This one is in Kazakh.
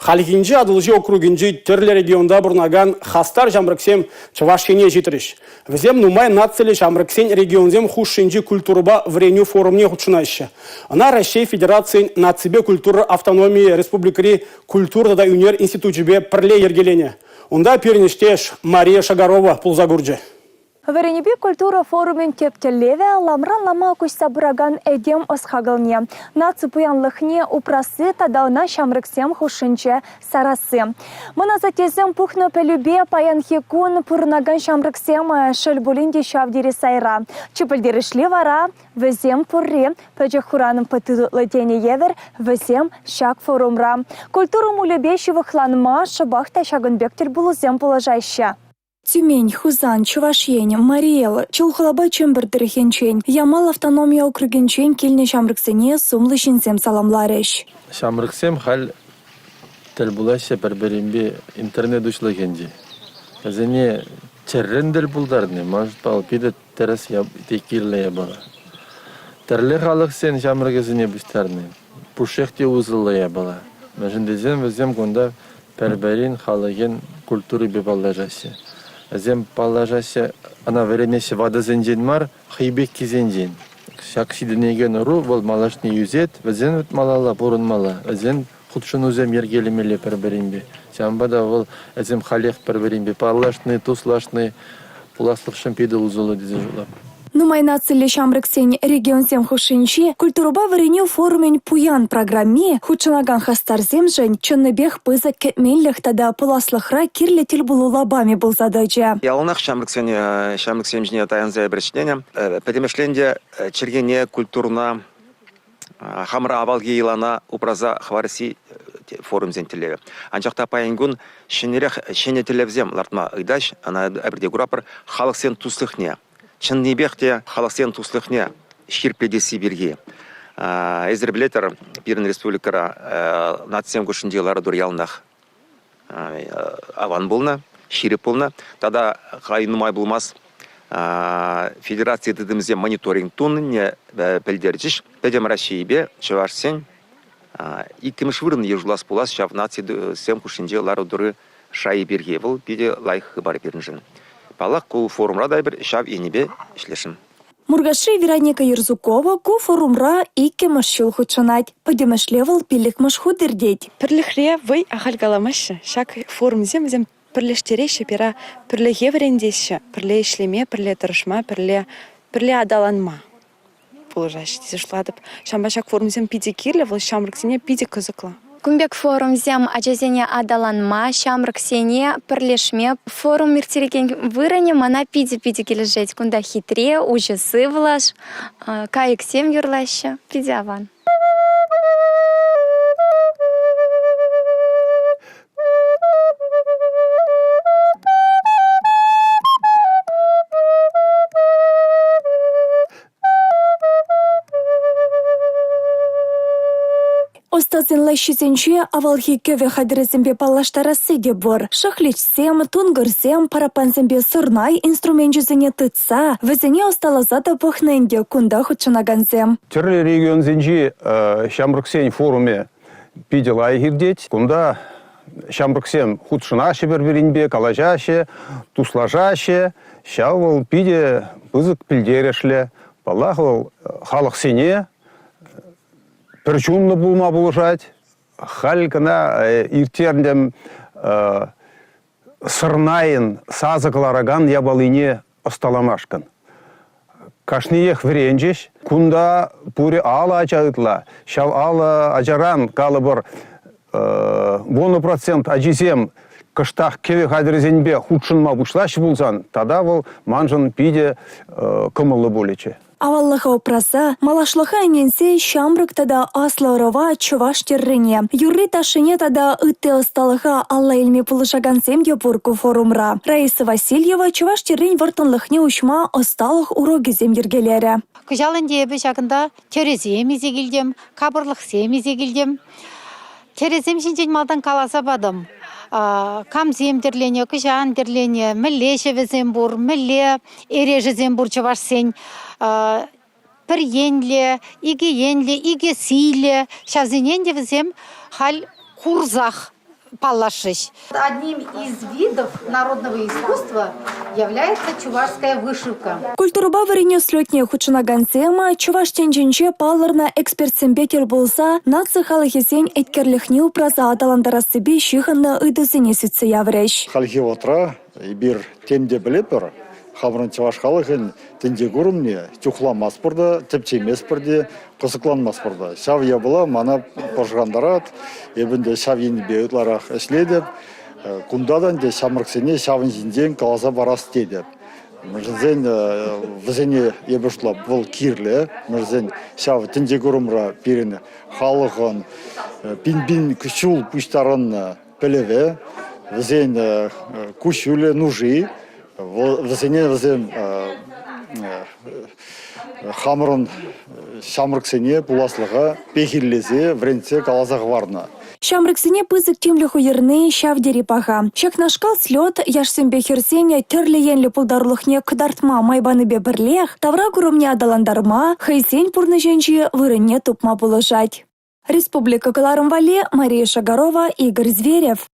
Халихинчи адылжи округинчи терлі регионда бұрнаган хастар жамрыксем чавашкене житриш. Візем нумай нацелі жамрыксен регионзем хушинчи культурба вреню форумне худшынайшы. Ана Россия Федерации нацибе культуры автономии республикари культура да юнер институтчебе пірле ергелене. Онда пернештеш Мария Шагарова пулзагурджи. Веренебе культура форумен тептелеве ламран лама куйса бураган эдем осхагалне. Наци пуянлыхне упрасы тадауна шамрыксем хушинче сарасы. Мына затезем пухно пелюбе паянхекун пурнаган шамрыксем шельбулинди шавдири сайра. Чупылдеришли вара, везем пурри, педжахураным пытылытене евер, везем шак форумра. Культуру мулебещевых ланма шабахта шагынбектель булузем положайща. Тюмень, Хузан, Чувашьень, Мариэл, Чулхалаба Чембердерхенчень, Ямал автономия округенчень, Кильне Шамрыксене, Сумлышинсем саламлареш. Шамрыксем халь телбулаще берберимби интернет учлыгенди. Казене черрендер булдарны, может палпиде терес я текирле бара. Терле халыксен Шамрыксене бистерны. Пушехте узылле бала. Мәжендезем везем гонда берберин халыген культуры бебаллажасе. Зем палажасе ана веренесе вада зенжен мар, хейбек кизенжен. Шакши денеген ру, бол малашны юзет, везен малала бурун мала, везен худшын узем ергелемеле перберимбе. Сямбада вол зем халех перберимбе, парлашны, туслашны, пуласлык шампиды узулы дезе жулап. Нумай нацелі Шамрыксен регионсем хушинчи, культуруба вареню форумень пуян программе, худшынаган хастарзем жень, чынныбех пызык кетменліх тада пуласлыхра кирле тілбулу лабами был задача. Ялынах Шамрыксен жіне таянзая біріншлене, пәдемешленде чергене культурна хамра авалге илана упраза хварси форум зентелеве. Анчақта паянгун шене телевзем лартма ыдаш, ана әбірде гурапыр халықсен туслыхне. Чыннебекте халықсен туслыхне ширпедеси берге. Эзір білетір, Пирин республикара нацсем күшіндейлары дур ялынақ аван болна, ширип болна. Тада қайынымай болмас федерация дедімізде мониторинг тунне білдердіш. Пәдем Россиябе чывашсен икіміш вырын ежулас болас, шав нацсем күшіндейлары дұры шайы берге. Бұл биде лайқы бар берінжін. Палак ку форумра дайбір шав енебе ішлешін. Мургаши Вероника Ерзукова ку форумра икке машил худшанать. Подемешлевал пилик машхудердеть. Пірліхре вой ахалгаламашы. Шак форум зем пірлештереші пера пірлі еврендеші. Пірлі ішлеме, пірлі тұрышма, пірлі адаланма. Положаші дезішладып. Шамба шак форум зем пиде кирлі, вол шамрыксене пиде кызықла. Кумбек форум зем аджазене адаланма, Шамрыксене, пірлешме. Форум миртереген выране мана пиде кележеть. Кунда хитре, ужасы влаш, каексем юрлаще, пиде аван. Остазын лайшизенче авалхи кеве хадырезембе паллаштарасы де бор. Шахличсем, тунгырзем, парапанзембе сырнай инструментжезене тытса, везене осталазада пахненде кунда худшынаганзем. Терлі регион зенжи Шамрыксен форуме пиделай гирдеть, кунда Шамрыксен худшынашы берберинбе, калажашы, туслажашы, шавыл пиде пызык пилдерешле, палахыл халықсене, Перчунны булма булышать, халькана иртерндем сырнайын сазыклараган ябалыне осталамашкан. Кашниех вренжеш, кунда пури ала ачаытла, шав ала ачаран калыбыр 1% ажизем кыштах кеве хадырезенбе худшынма бушлаш булсан, тада был манжын пиде кымылы болече. Аваллыха опраса, малашлыха эненсе Шамрык тада асларова чуваш террене. Юрри ташыне тада ытты осталыха алла илме пулышагансем епурку форумра. Раиса Васильева чуваш террень вартынлыхне ушма осталых урогизем ергелері. Кыжалын дебі жақында терезем изегілдем, кабырлықсем изегілдем. Терезем жинжен малдан каласа бадым. Камзем дерлене, кыжан дерлене, міле жевезем бур, міле ережезем бур чуваш сен. Пір енле, иге силе, шавзенен де візем хал курзах паллашищ. Одним из видов народного искусства является чувашская вышивка. Культуруба варене слетне хучунаган тема, чуваш тенжинче палырна экспертсембетер болса, нация халахисен эткерлихни упраза адаландара себе шиханна ыдызыне сүтсе явреш. Халхи отра, бир темде білепір, Хамрын чаваш халықын тінде көрімне, тюхламас бұрды, тепчемес бірде, қысықланмас бұрды. Шав ябыла, мана пожғандарат, ебінде шав ені беутларақ әшледіп, күндадан де шамырксене шавын жінден қаласа барас дедіп. Мұрзен візене ебішлап бұл кирлі, мұрзен шав тінде көрімра беріні халықын, бин-бин күшул пұштарын білеве, візен күшулі нужи, візене візен хамырын шамырксене бұласлыға пехиллезе вренце калазағы варна. Шамрыксене пызык темлі хуерны шавдері паға. Шекнашкал слет яшсембе херсене терлі енлі пулдарлықне кыдартма майбаны бе бірлех, тавра күрімне адаландарма, хайсен пұрны женжі вырынне тупма бұлыжать. Республика Галарым Вале, Мария Шагарова, Игорь Зверев.